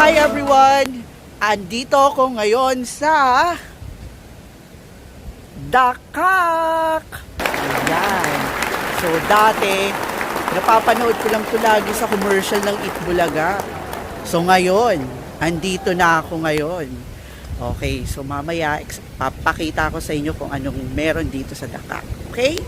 Hi everyone! Andito ako ngayon sa Dakak! Ayan. So dati, napapanood ko lang ito lagi sa commercial ng Itbulaga. So ngayon, andito na ako ngayon. Okay, so mamaya papakita ko sa inyo kung anong meron dito sa Dakak. Okay?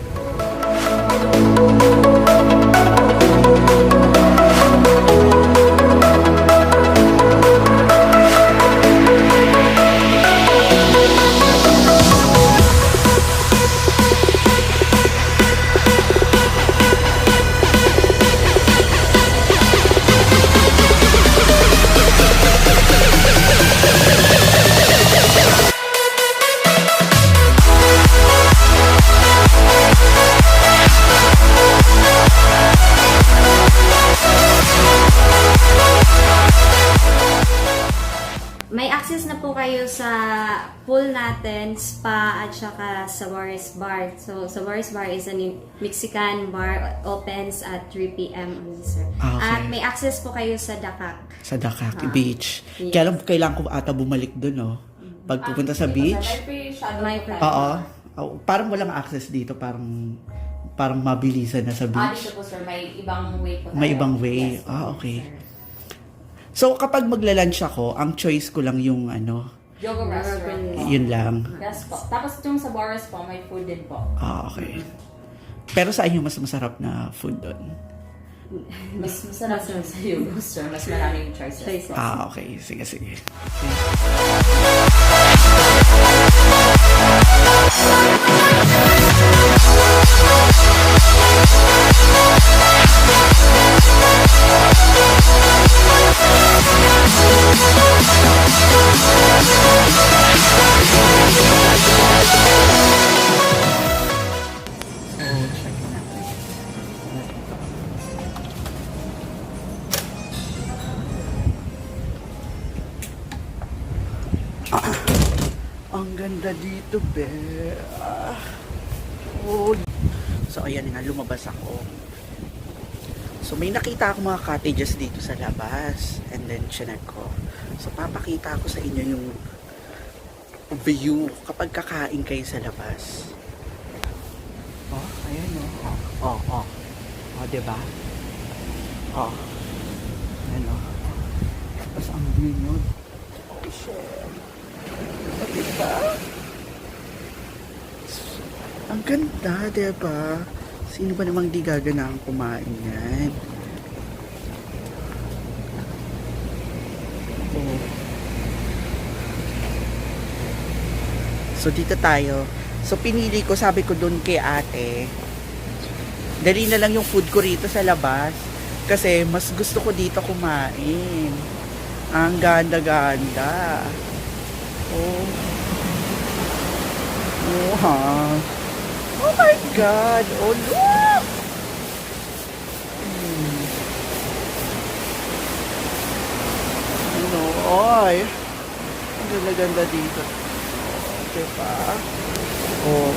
May access na po kayo sa pool natin, spa, at saka Sabares Bar. So, Sabares Bar is a Mexican bar, opens at 3 p.m. only, sir. Okay. At may access po kayo sa Dakak. Sa Dakak Beach. Yes. Kaya lang kailangan ko ata bumalik doon, no? Pag pupunta sa beach. May Oo. Oh, parang walang access dito, parang mabilisan na sa beach. Dito po sir, may ibang way po tayo. May ibang way. Yes, Okay. sir. So kapag magla-lunch ako, ang choice ko lang yung Yoga restaurant po. yun lang. Yes po. Tapos yung sa Boris po, may food din po. Okay. Pero saan yung mas masarap na food doon? Mas masarap sir sa yoga sir. Mas maraming choices. Okay. Sige. Ang ganda dito, be. Oh. So, ayan nga, lumabas ako. So, may nakita ako mga cottages dito sa labas. And then, chinek ko. So, papakita ko sa inyo yung view kapag kakain kayo sa labas. Oh, ayan oh. Oh, diba? Oh. Ayan oh. Tapos ang view nyo. Oh, shit. Diba? Ang ganda, diba? Sino ba namang di gaganahang kumain yan? Oh. So, dito tayo. So, pinili ko, sabi ko dun kay ate, dali na lang yung food ko rito sa labas. Kasi, mas gusto ko dito kumain. Ang ganda-ganda. Oh. Wow. Oh my God. Oh, look. Ano, oy. Ang ganda-ganda dito. Diba? Oh.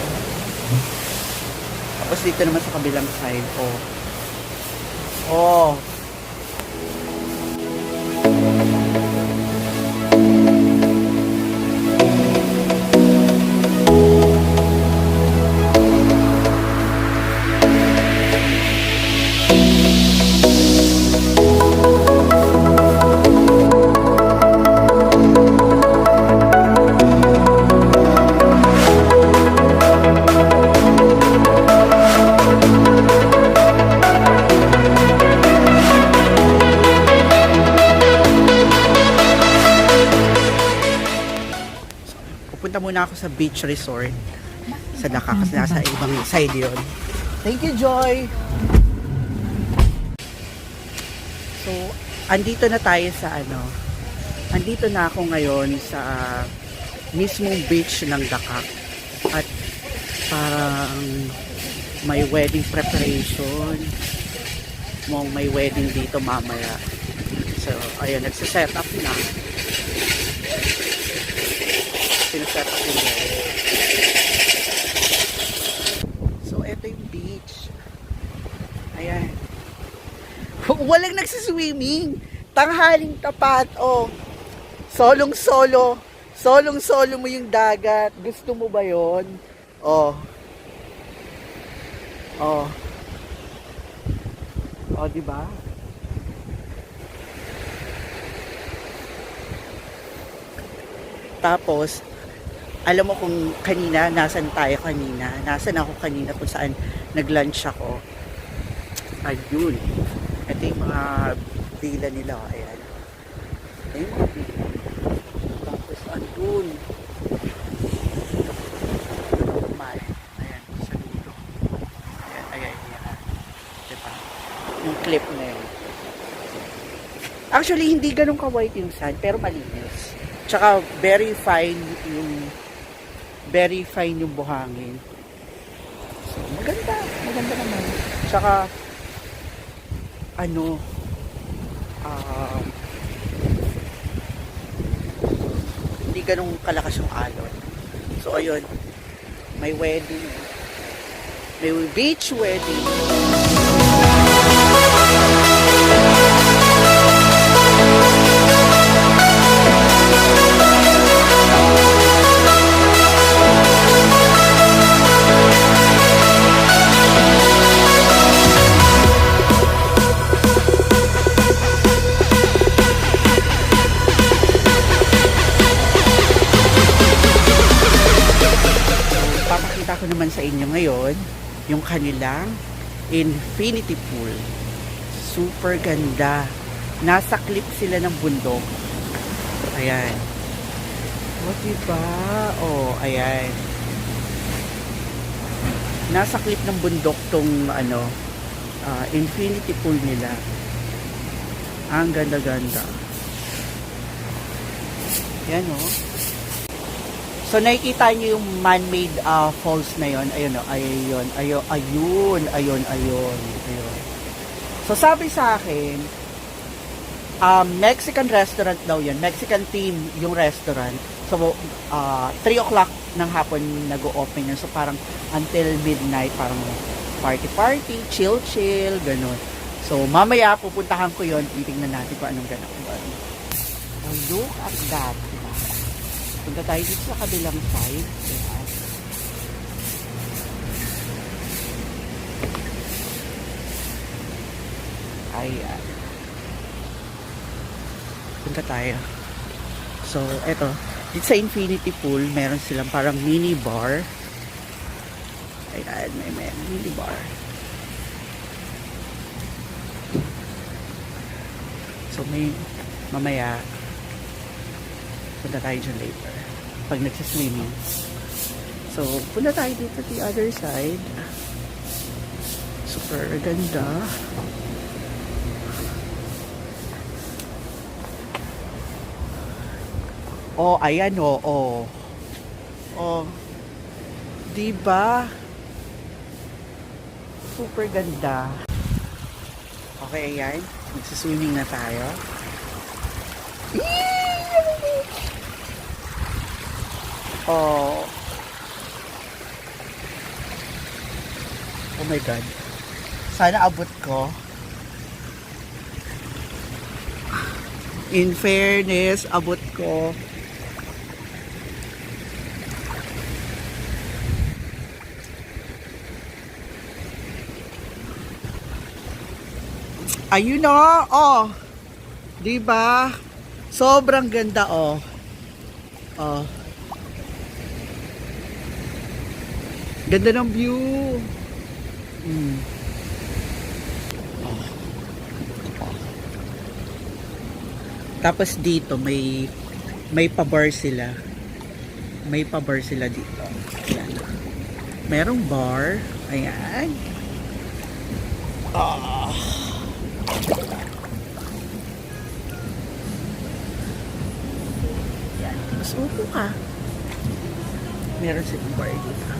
Tapos dito naman sa kabilang side. Oh. Oh. Pupunta muna ako sa beach resort sa Dakak kasi nasa ibang side yun. Thank you, Joy! So, andito na tayo sa andito na ako ngayon sa mismong beach ng Dakak at parang may wedding preparation. May wedding dito mamaya. So, ayun, nagsiset up na. Sinaset up yung wedding. So, eto yung beach. Ayan. Walang nagsiswimming. Tanghaling tapat, oh. Solong-solo. Solong-solo mo yung dagat. Gusto mo ba yon? Oh. Oh. Oh, di ba? Tapos, alam mo kung kanina, nasan tayo kanina? Nasan ako kanina kung saan nag-lunch ako? Ayun. Ito yung mga villa nila. Ayan. Ito yung mga villa. Tapos, andun. Ayan, sa dulo. Ayan. Diba? Yung clip na yun. Actually, hindi ganun ka-white yung sand, pero malinis. Tsaka, very fine yung buhangin. So, maganda. Maganda naman. Tsaka, hindi ganun kalakas yung alon. So, ayun. May wedding. May beach wedding. Papakita ko naman sa inyo ngayon yung kanilang infinity pool. Super ganda. Nasa cliff sila ng bundok. Ayan. O, diba? O, ayan. Nasa cliff ng bundok tong infinity pool nila. Ang ganda-ganda. Yan o. So, nakikita niyo yung man-made falls na yon. Ayun. So, sabi sa akin, Mexican restaurant daw yan. Mexican theme yung restaurant. So, 3 o'clock ng hapon nag-o-open yun. So, parang until midnight, parang party-party, chill-chill, ganun. So, mamaya pupuntahan ko yon. Titingnan natin kung anong ganun. Oh, look at that. Punta tayo dito sa kabilang side. Ayan. Punta tayo. So, eto. Dito sa infinity pool, meron silang parang mini bar. Ayan, may mini bar. So, may mamaya punta tayo dyan later pag nagsiswimming. So, punta tayo dito the other side. Super ganda. Oh, ayan oh. Oh. Diba? Super ganda. Okay, ayan. Magsiswimming na tayo. Oh. Oh my God. Sana abot ko. In fairness, abot ko. Ayun oh. 'Di ba? Sobrang ganda oh. Oh. Ganda ng view. Oh. Tapos dito may pa-bar sila. May pa-bar sila dito. Ayan. Merong bar. Ayan. Ah. Ayan. Mas upo ka. Meron silang bar dito.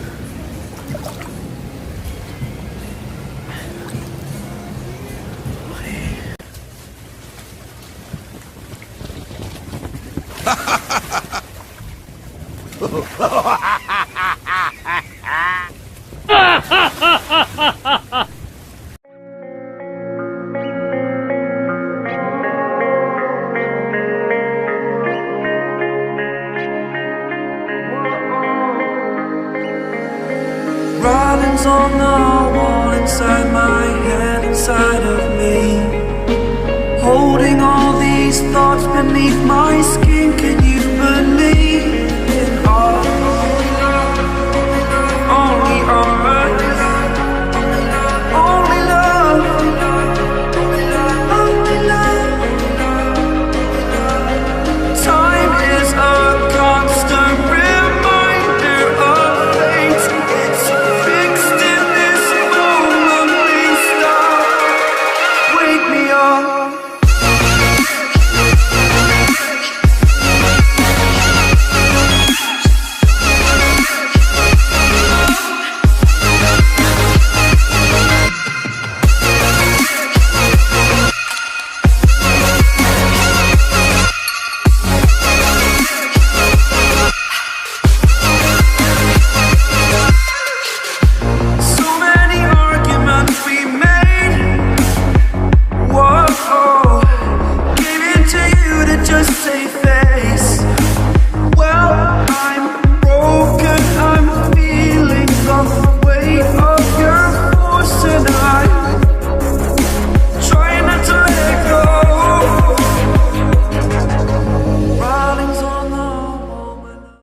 hands on the wall inside my head, inside of me, holding all these thoughts beneath my